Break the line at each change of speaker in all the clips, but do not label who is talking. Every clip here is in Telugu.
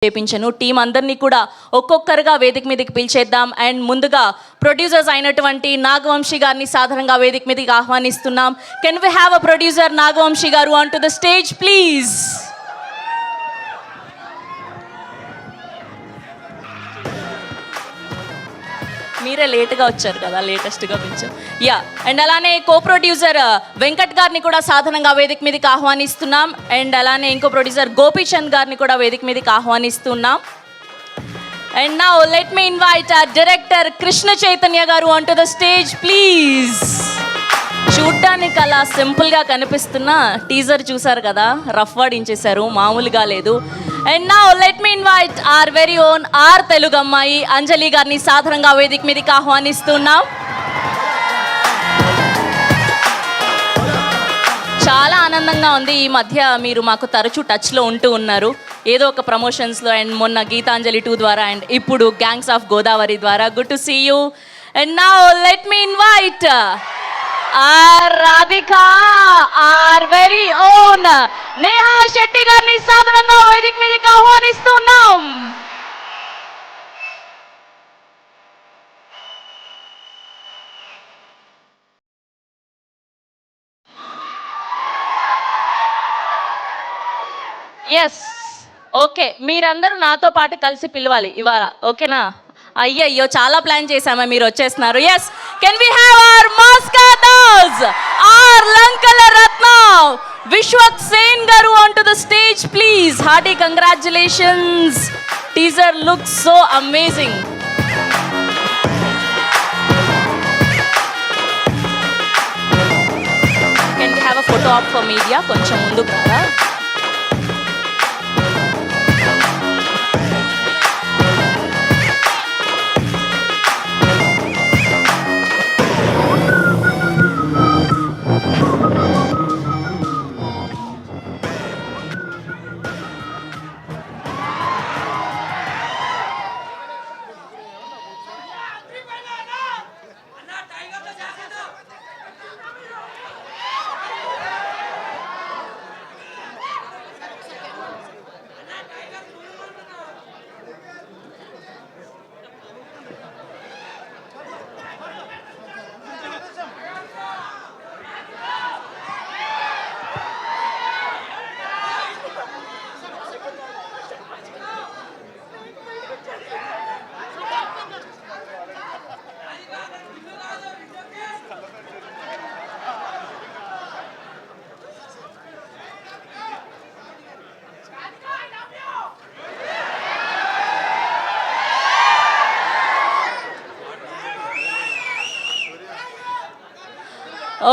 చేపించను. టీం అందరినీ కూడా ఒక్కొక్కరుగా వేదిక మీదకి పిలిచేద్దాం. అండ్ ముందుగా ప్రొడ్యూసర్స్ అయినటువంటి నాగవంశీ గారిని సాధారణంగా వేదిక మీదకి ఆహ్వానిస్తున్నాం. Can we have a producer Nagavamsi గారు on to the stage please. మీరే లేట్గా వచ్చారు కదా, లేటెస్ట్గా పిలిచాం. యా, అండ్ అలానే కో ప్రొడ్యూసర్ వెంకట్ గారిని కూడా సాధారణంగా వేదిక మీదకి ఆహ్వానిస్తున్నాం. అండ్ అలానే ఇంకో ప్రొడ్యూసర్ గోపీచంద్ గారిని కూడా వేదిక మీదకి ఆహ్వానిస్తున్నాం. And now let me invite director Krishna Chaitanya గారు on to the stage please. చూడ్డానికి అలా సింపుల్గా కనిపిస్తున్న టీజర్ చూసారు కదా, రఫ్ వాడించేశారు, మామూలుగా లేదు. And now let me invite our very own our Telugu అమ్మాయి అంజలి గారిని సాధారణంగా వేదిక మీదకి ఆహ్వానిస్తున్నాం. చాలా ఆనందంగా ఉంది. ఈ మధ్య మీరు మాకు తరచూ టచ్లో ఉంటూ ఉన్నారు, ఏదో ఒక ప్రమోషన్స్లో. అండ్ మొన్న గీతాంజలి 2 ద్వారా అండ్ ఇప్పుడు గ్యాంగ్స్ ఆఫ్ గోదావరి ద్వారా. Good to see you. And now let me invite our Radhika our very own Neha Shetty గారిని సాధారణంగా వేదిక మీదకి ఆహ్వానిస్తున్నాం. ఎస్, ఓకే, మీరందరూ నాతో పాటు కలిసి పిలవాలి ఇవాళ, ఓకేనా? అయ్యయ్యో, చాలా ప్లాన్ చేశామా, మీరు వచ్చేస్తున్నారు. Yes, can we have our మాస్కాటర్స్ ఆర్ లంకల రత్న విశ్వక్ సేన్ గారు on to the stage please. Hearty congratulations, teaser looks so amazing. Can we have a photo op for media? కొంచెం ముందుకు రారా.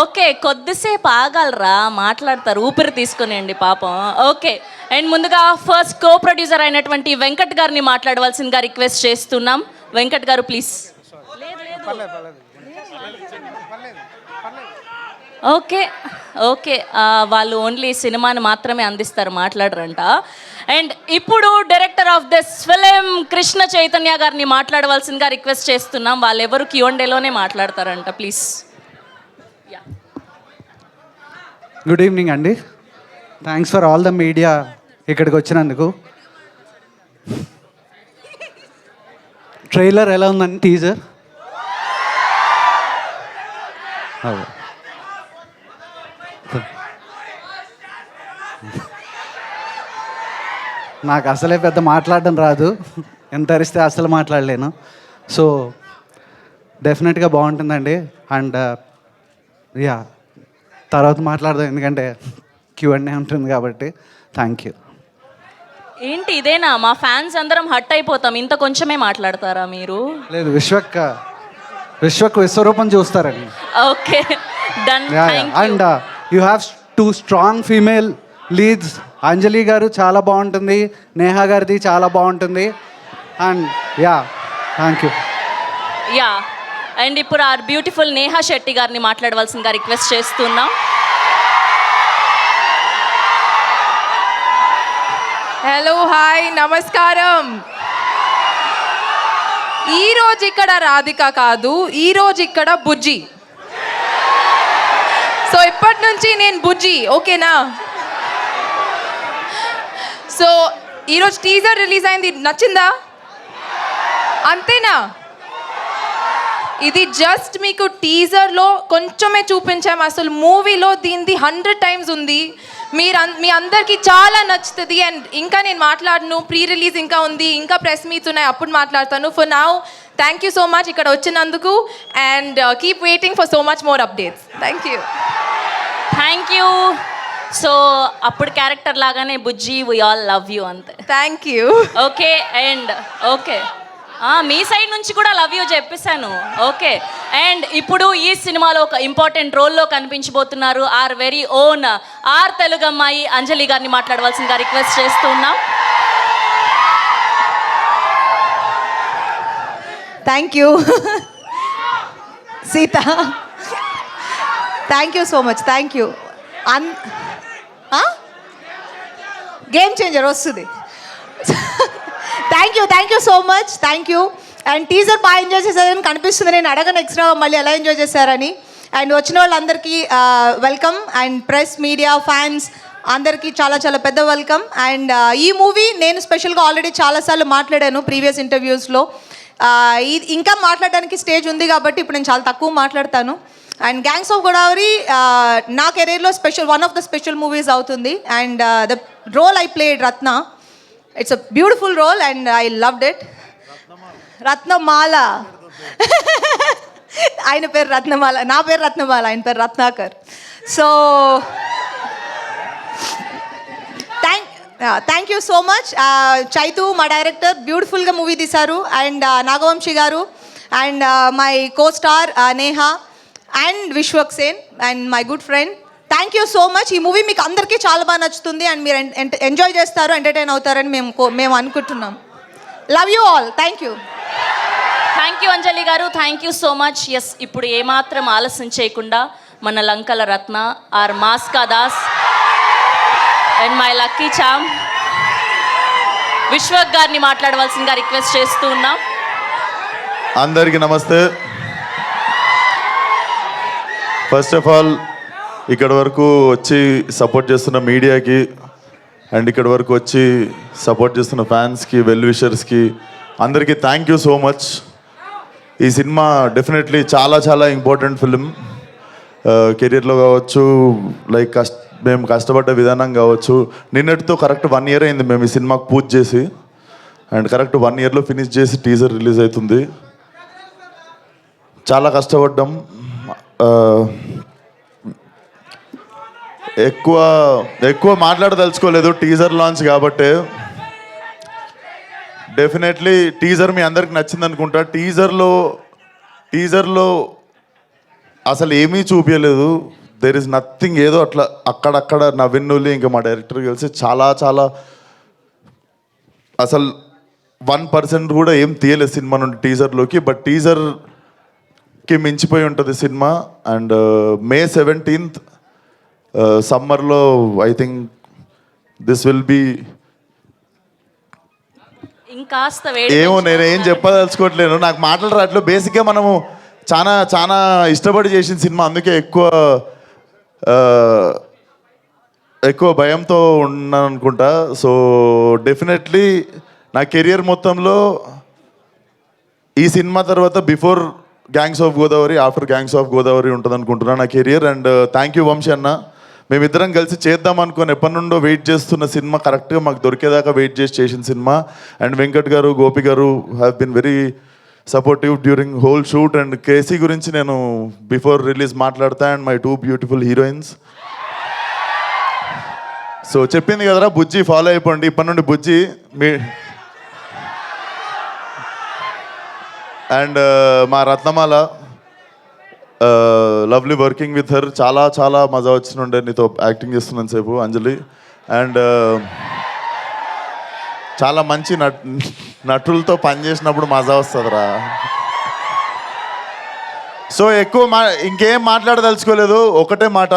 ఓకే, కొద్దిసేపు ఆగలరా, మాట్లాడతారు, ఊపిరి తీసుకునేయండి పాపం. ఓకే, అండ్ ముందుగా ఫస్ట్ కో ప్రొడ్యూసర్ అయినటువంటి వెంకట్ గారిని మాట్లాడవలసిందిగా రిక్వెస్ట్ చేస్తున్నాం. వెంకట్ గారు ప్లీజ్. ఓకే ఓకే, వాళ్ళు ఓన్లీ సినిమాని మాత్రమే అందిస్తారు, మాట్లాడరంట. అండ్ ఇప్పుడు director of this film Krishna Chaitanya గారిని మాట్లాడవలసిందిగా రిక్వెస్ట్ చేస్తున్నాం. వాళ్ళు ఎవరు Q&Aలోనే మాట్లాడతారంట ప్లీజ్.
గుడ్ ఈవినింగ్ అండి. Thanks for all the media ఇక్కడికి వచ్చినందుకు. ట్రైలర్ ఎలా ఉందండి? టీజర్ నాకు అసలే పెద్ద మాట్లాడడం రాదు, ఎంత అరిస్తే అసలు మాట్లాడలేను. సో డెఫినెట్గా బాగుంటుందండి. అండ్ యా, తర్వాత మాట్లాడదాం, ఎందుకంటే Q&A ఉంటుంది కాబట్టి. Thank you.
ఏంటి ఇదేనా? మా ఫ్యాన్స్ అందరం హట్ అయిపోతాం, ఇంత కొంచెమే మాట్లాడతారా మీరు?
లేదు, విశ్వక్ విశ్వరూపం చూస్తారండి.
Okay, done.
And you have 2 strong female leads. Anjali గారు చాలా బాగుంటుంది, నేహా గారిది చాలా బాగుంటుంది. And ya, thank you.
Ya, and ఇప్పుడు ఆర్ బ్యూటిఫుల్ నేహా శెట్టి గారిని మాట్లాడవలసిందిగా రిక్వెస్ట్ చేస్తున్నాం.
హలో, హాయ్, నమస్కారం. ఈరోజు ఇక్కడ రాధిక కాదు, ఈరోజు ఇక్కడ బుజ్జి. సో ఇప్పటి నుంచి నేను బుజ్జి, ఓకేనా? సో ఈరోజు టీజర్ రిలీజ్ అయింది, నచ్చిందా? అంతేనా? ఇది జస్ట్ మీకు టీజర్లో కొంచెమే చూపించాము, అసలు మూవీలో దీనిది 100 times ఉంది. మీ అందరికీ చాలా నచ్చుతుంది. అండ్ ఇంకా నేను మాట్లాడను, ప్రీ రిలీజ్ ఇంకా ఉంది, ఇంకా ప్రెస్ మీట్స్ ఉన్నాయి, అప్పుడు మాట్లాడతాను. For now thank you so much ఇక్కడ వచ్చినందుకు. And keep waiting for so much more updates. Thank you.
So అప్పుడు క్యారెక్టర్ లాగానే Bujji, we all love you అంతే.
Thank you.
Okay. And okay, మీ సైడ్ నుంచి కూడా లవ్ యూ చెప్పేశాను. ఓకే. అండ్ ఇప్పుడు ఈ సినిమాలో ఒక ఇంపార్టెంట్ రోల్లో కనిపించబోతున్నారు our very own our Telugu అమ్మాయి అంజలి గారిని మాట్లాడవలసిందిగా రిక్వెస్ట్ చేస్తూ ఉన్నాం.
Thank you Sita, thank you so much. Thank you. Game changer వస్తుంది. Thank you so much. Thank you. And teaser బాగా ఎంజాయ్ చేశారని కనిపిస్తుంది. నేను అడగను ఎక్స్ట్రా మళ్ళీ ఎలా ఎంజాయ్ చేశారని. అండ్ వచ్చిన వాళ్ళందరికీ welcome. And press, media, fans అందరికీ చాలా చాలా పెద్ద వెల్కమ్. అండ్ ఈ మూవీ నేను స్పెషల్గా ఆల్రెడీ చాలాసార్లు మాట్లాడాను ప్రీవియస్ ఇంటర్వ్యూస్లో. ఇంకా మాట్లాడడానికి స్టేజ్ ఉంది కాబట్టి ఇప్పుడు నేను చాలా తక్కువ మాట్లాడతాను. అండ్ గ్యాంగ్స్ ఆఫ్ గోదావరి నా కెరీర్లో one of the special movies అవుతుంది. And the role I played Ratna, it's a beautiful role and I loved it. Ratnamala ఆయన పేరు రత్నమాల, నా పేరు రత్నమాల, ఆయన పేరు Ratnakar. So thank you so much. Chaitu మా డైరెక్టర్ బ్యూటిఫుల్గా మూవీ తీశారు. అండ్ నాగవంశీ గారు and my co star Neha and Vishwak Sen and my good friend. Thank you so much. ఈ మూవీ మీకు అందరికీ చాలా బాగా నచ్చుతుంది అండ్ మీరు ఎంజాయ్ చేస్తారు, ఎంటర్టైన్ అవుతారని మేము అనుకుంటున్నాం. Love you all. Thank you
Anjali గారు. Thank you so much. Yes, ఇప్పుడు ఏమాత్రం ఆలస్యం చేయకుండా మన Lankala Ratna our Maska Das and my lucky charm Vishwak గారిని మాట్లాడవలసిందిగా రిక్వెస్ట్ చేస్తూ ఉన్నాం.
అందరికీ నమస్తే. ఫస్ట్ ఆఫ్ ఆల్ ఇక్కడ వరకు వచ్చి సపోర్ట్ చేస్తున్న మీడియాకి అండ్ ఇక్కడ వరకు వచ్చి సపోర్ట్ చేస్తున్న ఫ్యాన్స్కి, వెల్ విషర్స్కి అందరికీ థ్యాంక్ యూ సో మచ్. ఈ సినిమా డెఫినెట్లీ చాలా చాలా ఇంపార్టెంట్ ఫిలిం. కెరీర్లో కావచ్చు, లైక్ మేము కష్టపడ్డ విధానం కావచ్చు. నిన్నటితో కరెక్ట్ 1 year అయింది మేము ఈ సినిమాకు పూజ చేసి. అండ్ కరెక్ట్ 1 yearలో ఫినిష్ చేసి టీజర్ రిలీజ్ అవుతుంది. చాలా కష్టపడ్డాం. ఎక్కువ మాట్లాడదలుచుకోలేదు టీజర్ లాంచ్ కాబట్టి. డెఫినెట్లీ టీజర్ మీ అందరికి నచ్చింది అనుకుంటా. టీజర్లో అసలు ఏమీ చూపించలేదు. There is nothing. ఏదో అట్లా అక్కడక్కడ నవ్విన్నులి ఇంకా మా డైరెక్టర్ కలిసి చాలా చాలా అసలు 1% కూడా ఏం తీయలేదు సినిమా నుండి టీజర్లోకి. బట్ టీజర్కి మించిపోయి ఉంటుంది సినిమా. అండ్ May 17th సమ్మర్లో I think this will be
ఇంకాస్త
ఏమో నేనేం చెప్పదలుచుకోవట్లేను, నాకు మాటలు రావట్లేదు. బేసిక్గా మనము చాలా చాలా ఇష్టపడి చేసిన సినిమా, అందుకే ఎక్కువ భయంతో ఉన్నాను అనుకుంటా. సో డెఫినెట్లీ నా కెరియర్ మొత్తంలో ఈ సినిమా తర్వాత before gangs of Godavari, after gangs of Godavari ఉంటుంది అనుకుంటున్నాను నా career. And thank you Vamsi అన్న. మేమిద్దరం కలిసి చేద్దాం అనుకుని ఎప్పటి నుండో వెయిట్ చేస్తున్న సినిమా కరెక్ట్గా మాకు దొరికేదాకా వెయిట్ చేసిన సినిమా. అండ్ వెంకట్ గారు, గోపి గారు have been very supportive during whole shoot. And KC గురించి నేను బిఫోర్ రిలీజ్ మాట్లాడతా. And my 2 beautiful heroines. So చెప్పింది కదరా బుజ్జి, ఫాలో అయిపోండి ఇప్పటి నుండి బుజ్జి మీ. అండ్ మా రత్నమాల, లవ్లీ వర్కింగ్ విత్ హర్. చాలా చాలా మజా వచ్చినుండే నీతో యాక్టింగ్ చేస్తున్నాను సేపు అంజలి. అండ్ చాలా మంచి నటులతో పనిచేసినప్పుడు మజా వస్తుందిరా. సో ఎక్కువ ఇంకేం మాట్లాడదలుచుకోలేదు, ఒకటే మాట.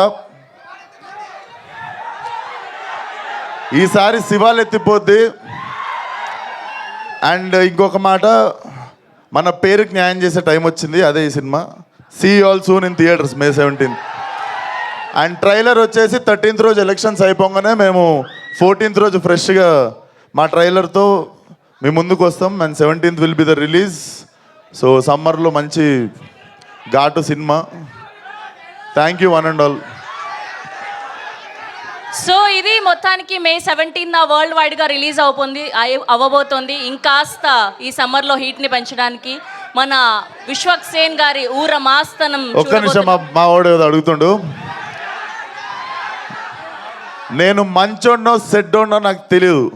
ఈసారి శివాలు ఎత్తిపోద్ది. అండ్ ఇంకొక మాట, మన పేరుకి న్యాయం చేసే టైం వచ్చింది, అదే ఈ cinema. See all soon in theatres May 17th. And trailer వచ్చేసి 13th రోజు ఎలక్షన్స్ అయిపోగానే మేము 14th రోజు ఫ్రెష్గా మా ట్రైలర్తో మీ ముందుకు వస్తాం and 17th will be the release. So సమ్మర్లో మంచి ఘాటు cinema. Thank you one and all.
So ఇది మొత్తానికి మే 17న వరల్డ్ వైడ్గా రిలీజ్ అవ్వబోతోంది. ఇంకాస్త ఈ సమ్మర్లో హీట్ని పెంచడానికి మన విశ్వక్ సేన్ గారి ఊర మాస్తనం
ఒక్క నిమిషం, మా వాడు ఏదో అడుగుతుండు. నేను మంచోడ్నో సెడ్డోడ్నో నాకు తెలియదు,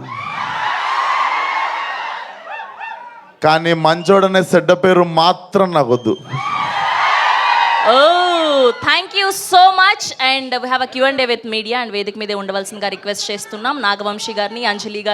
కానీ మంచోడనే సెడ్డ పేరు మాత్రం నాకు వద్దు.
Oh thank you so much. And we have a Q&A with media and వేదిక మీదే ఉండవలసిందిగా రిక్వెస్ట్ చేస్తున్నాం నాగవంశీ గారిని, అంజలి గారిని.